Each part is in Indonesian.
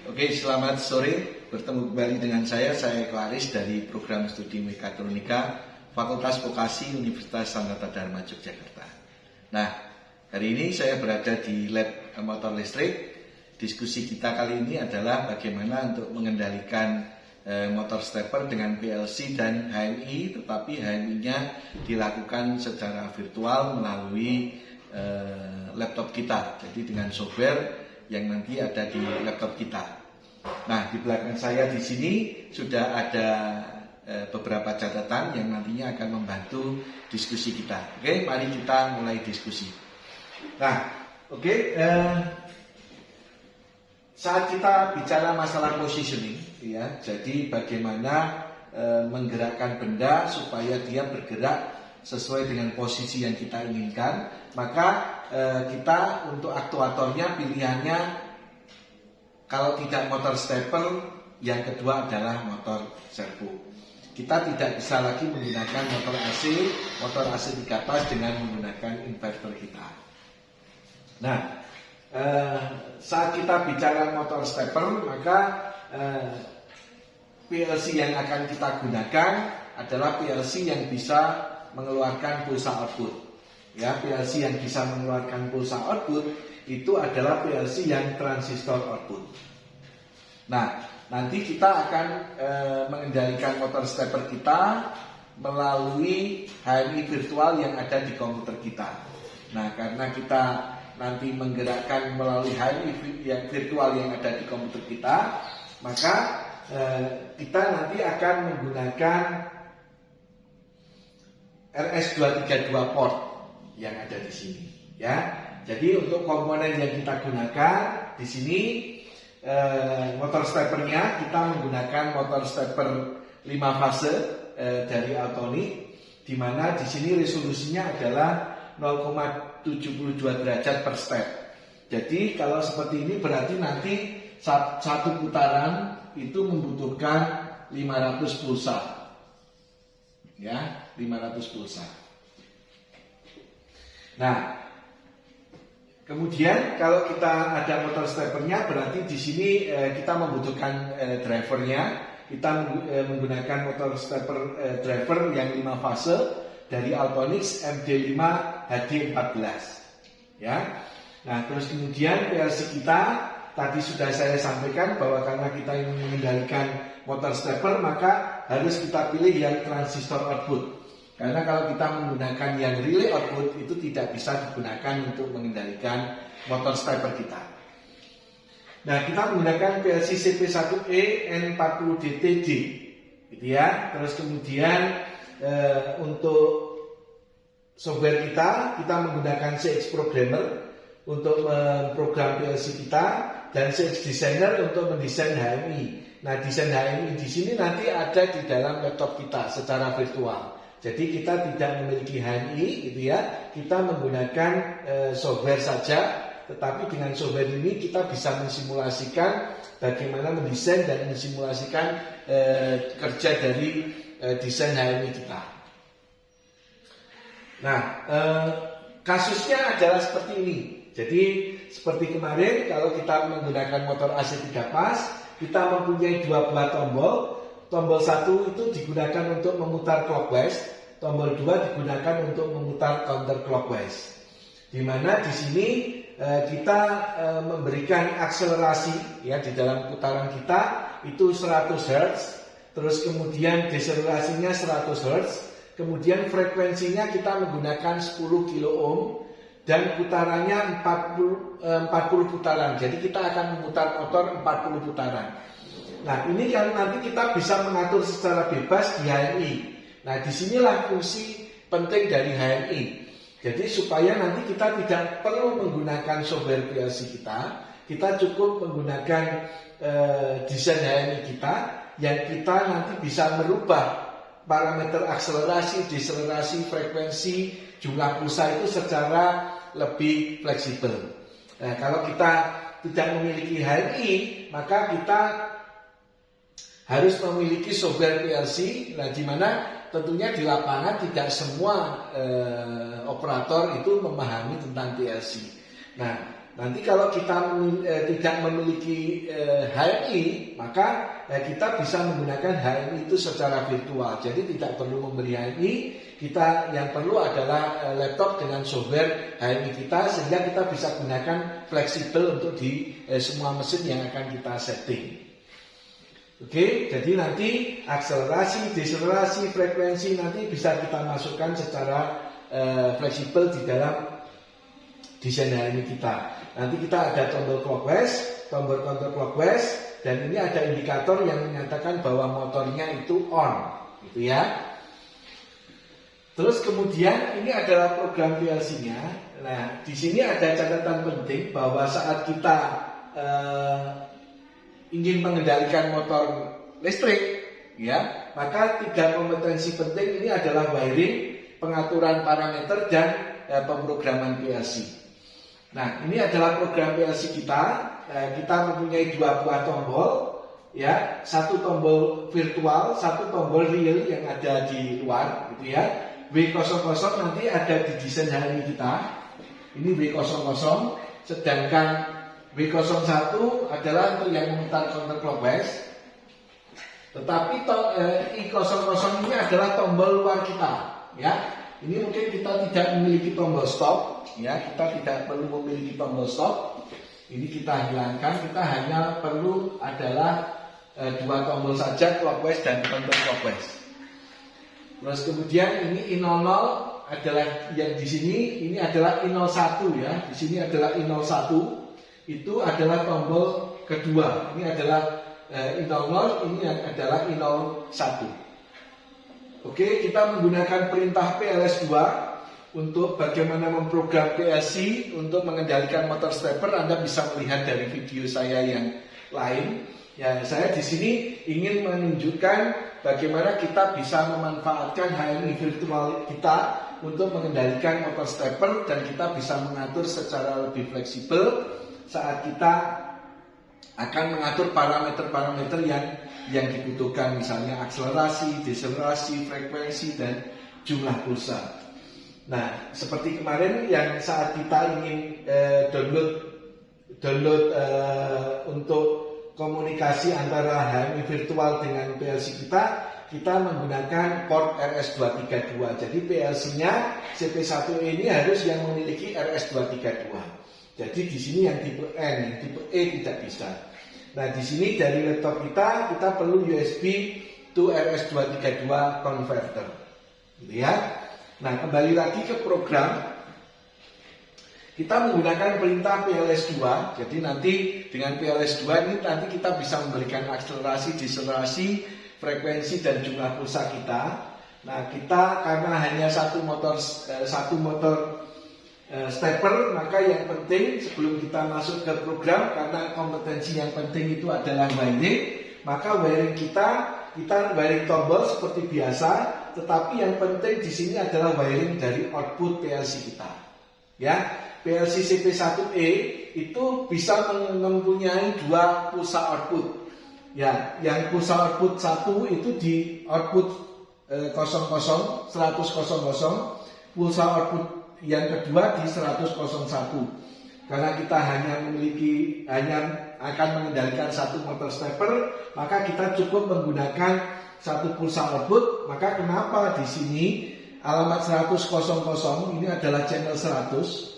Oke, selamat sore. Bertemu kembali dengan saya Klaris dari program studi Mekatronika Fakultas Vokasi Universitas Sanata Dharma Yogyakarta. Nah, hari ini saya berada di lab motor listrik. Diskusi kita kali ini adalah bagaimana untuk mengendalikan motor stepper dengan PLC dan HMI, tetapi HMI-nya dilakukan secara virtual melalui laptop kita. Jadi dengan software yang nanti ada di laptop kita. Nah, di belakang saya di sini sudah ada beberapa catatan yang nantinya akan membantu diskusi kita. Oke, mari kita mulai diskusi. Nah, saat kita bicara masalah positioning, ya, jadi bagaimana menggerakkan benda supaya dia bergerak sesuai dengan posisi yang kita inginkan, maka kita untuk aktuatornya pilihannya kalau tidak motor stepper, yang kedua adalah motor servo. Kita tidak bisa lagi menggunakan motor AC 3 pas dengan menggunakan inverter kita. Nah, saat kita bicara motor stepper, maka PLC yang akan kita gunakan adalah PLC yang bisa mengeluarkan pulsa output. Ya, PLC yang bisa mengeluarkan pulsa output itu adalah PLC yang transistor output. Nah, nanti kita akan mengendalikan motor stepper kita melalui HMI virtual yang ada di komputer kita. Nah, karena kita nanti menggerakkan melalui HMI yang virtual yang ada di komputer kita, maka kita nanti akan menggunakan RS232 port yang ada di sini, ya. Jadi untuk komponen yang kita gunakan di sini motor steppernya kita menggunakan motor stepper 5 fase dari Autonic, di mana di sini resolusinya adalah 0,72 derajat per step. Jadi kalau seperti ini berarti nanti satu putaran itu membutuhkan 500 pulsa. Ya, 500 pulsa. Nah, kemudian kalau kita ada motor steppernya, berarti di sini kita membutuhkan drivernya. Kita menggunakan motor stepper driver yang 5 fase dari Altonix MD5 HD14. Ya. Nah, terus kemudian PLC kita tadi sudah saya sampaikan bahwa karena kita ingin mengendalikan motor stepper, maka harus kita pilih yang transistor output. Karena kalau kita menggunakan yang relay output itu tidak bisa digunakan untuk mengendalikan motor stepper kita. Nah, kita menggunakan PLC CP1E N40DTD, gitu ya. Terus kemudian untuk software kita menggunakan CX Programmer untuk memprogram PLC kita dan CX Designer untuk mendesain HMI. Nah, desain HMI di sini nanti ada di dalam laptop kita secara virtual. Jadi kita tidak memiliki HMI, gitu ya. Kita menggunakan software saja, tetapi dengan software ini kita bisa mensimulasikan bagaimana mendesain dan mensimulasikan kerja dari desain HMI kita. Nah, kasusnya adalah seperti ini. Jadi seperti kemarin kalau kita menggunakan motor AC 3 pas, kita mempunyai 2 buah tombol. Tombol 1 itu digunakan untuk memutar clockwise, tombol 2 digunakan untuk memutar counterclockwise. Di mana di sini kita memberikan akselerasi ya di dalam putaran kita itu 100 Hz, terus kemudian deselerasinya 100 Hz, kemudian frekuensinya kita menggunakan 10 kilo ohm dan putarannya 40 putaran. Jadi kita akan memutar motor 40 putaran. Nah, ini kan nanti kita bisa mengatur secara bebas di HMI. Nah, disinilah fungsi penting dari HMI. Jadi supaya nanti kita tidak perlu menggunakan software PLC kita cukup menggunakan desain HMI kita yang kita nanti bisa merubah parameter akselerasi, deselerasi, frekuensi, jumlah pulsa itu secara lebih fleksibel. Nah, kalau kita tidak memiliki HMI, maka kita harus memiliki software PLC. Nah, di mana tentunya di lapangan tidak semua operator itu memahami tentang PLC. Nah, nanti kalau kita tidak memiliki HMI, maka kita bisa menggunakan HMI itu secara virtual. Jadi tidak perlu membeli HMI, kita yang perlu adalah laptop dengan software HMI kita, sehingga kita bisa gunakan fleksibel untuk di semua mesin yang akan kita setting. Oke, jadi nanti akselerasi, deselerasi, frekuensi nanti bisa kita masukkan secara fleksibel di dalam desain HMI kita. Nanti kita ada tombol clockwise, tombol counterclockwise, dan ini ada indikator yang menyatakan bahwa motornya itu on, gitu ya. Terus kemudian ini adalah program PLC-nya. Nah, di sini ada catatan penting bahwa saat kita ingin mengendalikan motor listrik, ya, maka 3 kompetensi penting ini adalah wiring, pengaturan parameter, dan pemrograman PLC. Nah, ini adalah program PLC kita. Kita mempunyai 2 buah tombol, ya, 1 tombol virtual, 1 tombol real yang ada di luar, gitu ya. W00 nanti ada di desain HMI kita. Ini W00, sedangkan W01 adalah untuk yang memutar counterclockwise. Tetapi I00 ini adalah tombol luar kita, ya. Ini mungkin kita tidak memiliki tombol stop, ya, kita tidak perlu memiliki tombol stop. Ini kita hilangkan, kita hanya perlu adalah 2 tombol saja, clockwise dan counterclockwise. Terus kemudian ini I00 adalah yang di sini, ini adalah I01 ya, di sini adalah I01, itu adalah tombol kedua. Ini adalah I00, ini adalah I01. Oke, kita menggunakan perintah PLS2 untuk bagaimana memprogram PLC untuk mengendalikan motor stepper. Anda bisa melihat dari video saya yang lain. Ya, saya di sini ingin menunjukkan bagaimana kita bisa memanfaatkan HMI virtual kita untuk mengendalikan motor stepper, dan kita bisa mengatur secara lebih fleksibel saat kita akan mengatur parameter-parameter yang dibutuhkan, misalnya akselerasi, deselerasi, frekuensi, dan jumlah pulsa. Nah, seperti kemarin yang saat kita ingin download untuk komunikasi antara HMI virtual dengan PLC kita menggunakan port RS232. Jadi PLC-nya CP1E ini harus yang memiliki RS232. Jadi di sini yang tipe N, yang tipe E tidak bisa. Nah, di sini dari laptop kita perlu USB to RS232 converter, gitu ya. Nah, kembali lagi ke program, kita menggunakan perintah PLS2. Jadi nanti dengan PLS2 ini nanti kita bisa memberikan akselerasi, deselerasi, frekuensi, dan jumlah pulsa kita. Nah, kita karena hanya satu motor stepper, maka yang penting sebelum kita masuk ke program, karena kompetensi yang penting itu adalah wiring, maka wiring kita wiring tombol seperti biasa, tetapi yang penting di sini adalah wiring dari output PLC kita. Ya, PLC CP1E itu bisa mempunyai 2 pulsa output. Ya, yang pulsa output 1 itu di output 00, 100, 00, pulsa output yang kedua di 10001. Karena kita hanya akan mengendalikan satu motor stepper, maka kita cukup menggunakan satu pulsa output. Maka kenapa di sini alamat 10000 ini adalah channel 100.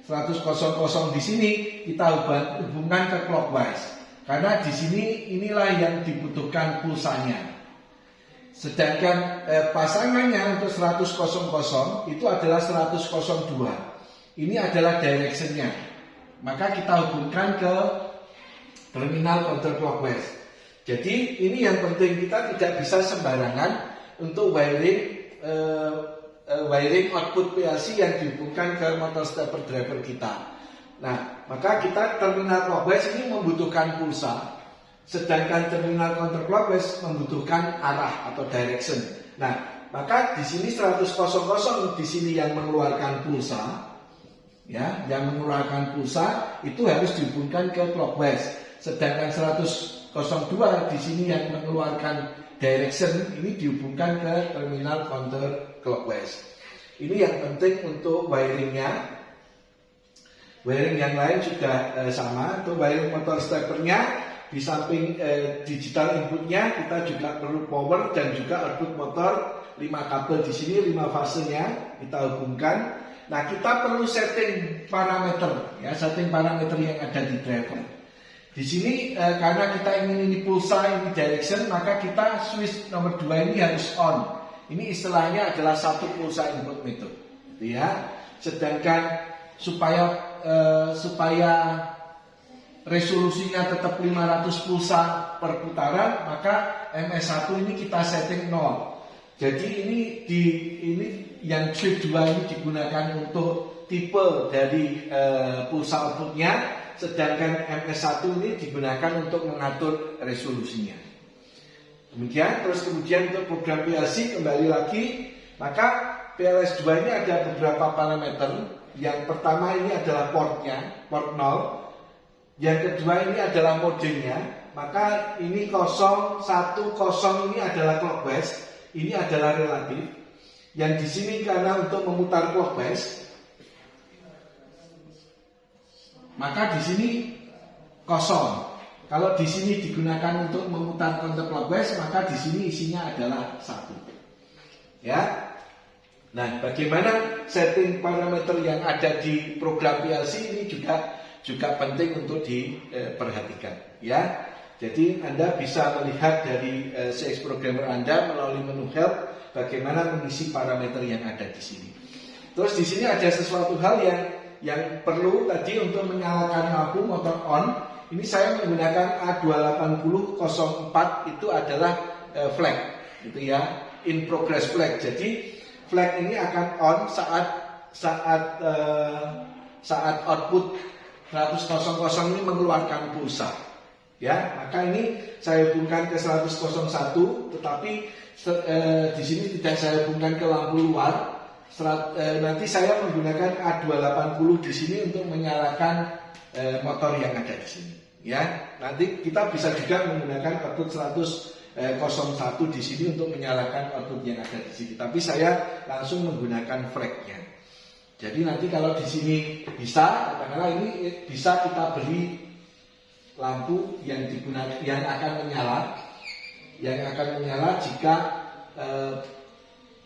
100 di sini kita hubungkan ke clockwise. Karena di sini inilah yang dibutuhkan pulsanya. Sedangkan pasangannya untuk 100 itu adalah 102. Ini adalah directionnya. Maka kita hubungkan ke terminal counterclockwise. Jadi ini yang penting, kita tidak bisa sembarangan untuk wiring output PLC yang dihubungkan ke motor stepper driver kita. Nah, maka kita terminal clockwise ini membutuhkan pulsa. Sedangkan terminal counterclockwise membutuhkan arah atau direction. Nah, maka di sini 100 di sini yang mengeluarkan pulsa, ya, yang mengeluarkan pulsa itu harus dihubungkan ke clockwise. Sedangkan 102 di sini yang mengeluarkan direction ini dihubungkan ke terminal counterclockwise. Ini yang penting untuk wiringnya. Wiring yang lain juga sama. Untuk wiring motor steppernya, di samping digital inputnya kita juga perlu power dan juga output motor, 5 kabel di sini, 5 fasenya kita hubungkan. Nah, kita perlu setting parameter, ya, setting parameter yang ada di driver. Di sini karena kita ingin ini pulsa, ini direction, maka kita switch nomor 2 ini harus on. Ini istilahnya adalah satu pulsa input method, gitu ya. Sedangkan supaya resolusinya tetap 500 pulsa per putaran, maka MS1 ini kita setting 0. Jadi ini yang switch 2 ini digunakan untuk tipe dari pulsa outputnya, sedangkan MS1 ini digunakan untuk mengatur resolusinya. Kemudian untuk program PLC kembali lagi, maka PLS2 ini ada beberapa parameter. Yang pertama ini adalah portnya, port 0. Yang kedua ini adalah modenya, maka ini 0, 1, 0 ini adalah clockwise, ini adalah relatif. Yang di sini karena untuk memutar clockwise, maka di sini 0. Kalau di sini digunakan untuk memutar counterclockwise, maka di sini isinya adalah 1. Ya. Nah, bagaimana setting parameter yang ada di program PLC ini juga penting untuk diperhatikan, ya. Jadi Anda bisa melihat dari CX Programmer Anda melalui menu Help bagaimana mengisi parameter yang ada di sini. Terus di sini ada sesuatu hal yang perlu tadi untuk menyalakan lampu motor on. Ini saya menggunakan A28004, itu adalah flag, gitu ya, in progress flag. Jadi flag ini akan on saat output 100 ini mengeluarkan pulsa. Ya, maka ini saya hubungkan ke 10001, tetapi di sini tidak saya hubungkan ke lampu luar. Nanti saya menggunakan A280 di sini untuk menyalakan motor yang ada di sini. Ya, nanti kita bisa juga menggunakan output 10001 di sini untuk menyalakan output yang ada di sini. Tapi saya langsung menggunakan flagnya. Jadi nanti kalau di sini bisa, katakanlah ini bisa kita beli lampu yang akan menyala jika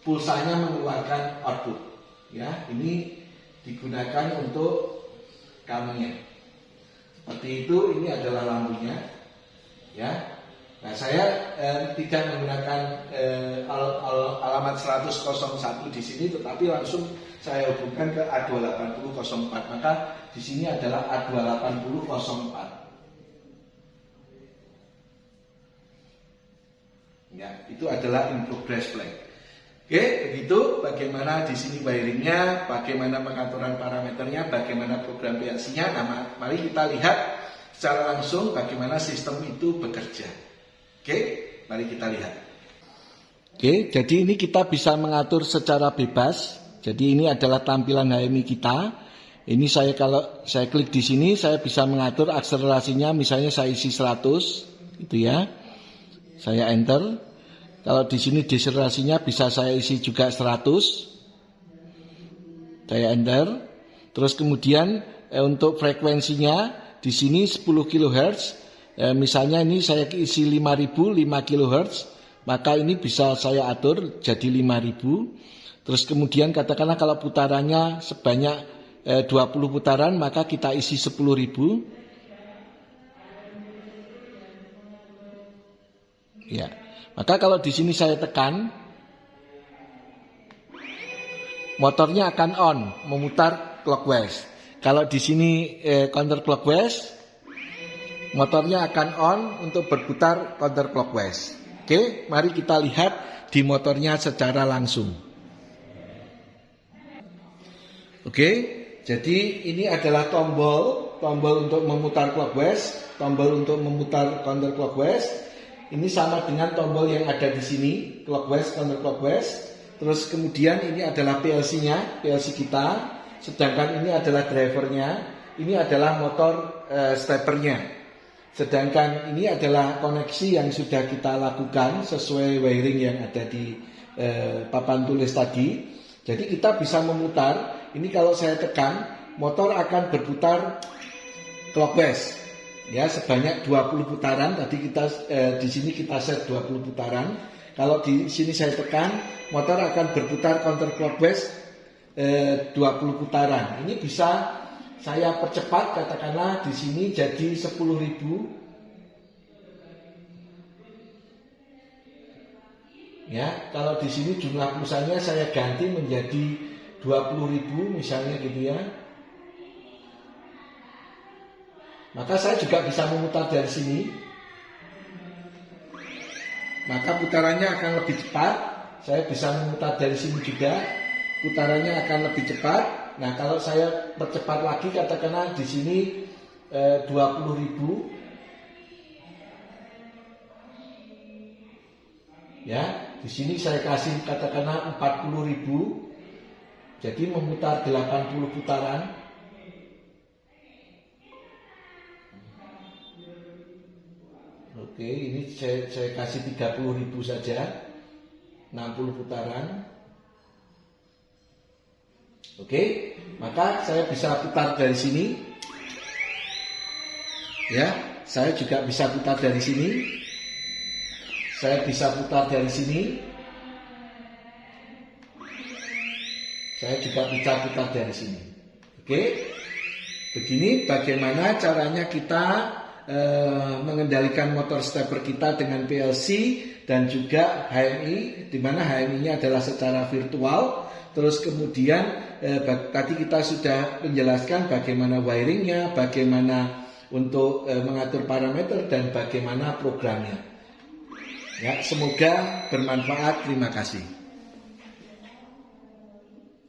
pulsanya mengeluarkan output. Ya, ini digunakan untuk kaminya. Seperti itu, ini adalah lampunya. Ya. Nah, saya tidak menggunakan alamat 10001 di sini, tetapi langsung saya hubungkan ke A28004. Maka di sini adalah A28004. Ya, itu adalah in progress flag. Oke, begitu bagaimana di sini wiringnya, bagaimana pengaturan parameternya, bagaimana program PLC-nya. Nah, mari kita lihat secara langsung bagaimana sistem itu bekerja. Oke, mari kita lihat. Oke, jadi ini kita bisa mengatur secara bebas. Jadi ini adalah tampilan HMI kita. Ini kalau saya klik di sini, saya bisa mengatur akselerasinya. Misalnya saya isi 100, gitu ya. Saya enter. Kalau di sini deselerasinya bisa saya isi juga 100. Saya enter. Terus kemudian untuk frekuensinya di sini 10 kHz. Misalnya ini saya isi 5.000 5 kHz, maka ini bisa saya atur jadi 5.000. Terus kemudian katakanlah kalau putarannya sebanyak 20 putaran, maka kita isi 10.000. Ya. Maka kalau di sini saya tekan, motornya akan on, memutar clockwise. Kalau di sini counter clockwise, motornya akan on untuk berputar counter clockwise. Oke, mari kita lihat di motornya secara langsung. Oke, jadi ini adalah tombol untuk memutar clockwise, tombol untuk memutar counter clockwise. Ini sama dengan tombol yang ada di sini, clockwise, counterclockwise. Terus kemudian ini adalah PLC-nya, PLC kita. Sedangkan ini adalah drivernya, ini adalah motor steppernya. Sedangkan ini adalah koneksi yang sudah kita lakukan sesuai wiring yang ada di papan tulis tadi. Jadi kita bisa memutar. Ini kalau saya tekan, motor akan berputar clockwise ya sebanyak 20 putaran. Tadi kita di sini kita set 20 putaran. Kalau di sini saya tekan, motor akan berputar counterclockwise 20 putaran. Ini bisa saya percepat, katakanlah di sini jadi 10.000. Ya, kalau di sini jumlah pulsanya saya ganti menjadi 20.000 misalnya gitu ya. Maka saya juga bisa memutar dari sini. Maka putarannya akan lebih cepat. Saya bisa memutar dari sini juga. Putarannya akan lebih cepat. Nah, kalau saya percepat lagi, katakanlah di sini 20.000. Ya, di sini saya kasih katakanlah 40.000. Jadi memutar 80 putaran. Oke, ini saya kasih 30.000 saja, 60 putaran. Oke, maka saya bisa putar dari sini. Ya, saya juga bisa putar dari sini. Saya bisa putar dari sini. Saya juga bisa putar dari sini. Oke, begini bagaimana caranya kita mengendalikan motor stepper kita dengan PLC dan juga HMI, di mana HMI-nya adalah secara virtual. Terus kemudian tadi kita sudah menjelaskan bagaimana wiringnya, bagaimana untuk mengatur parameter dan bagaimana programnya. Ya, semoga bermanfaat. Terima kasih.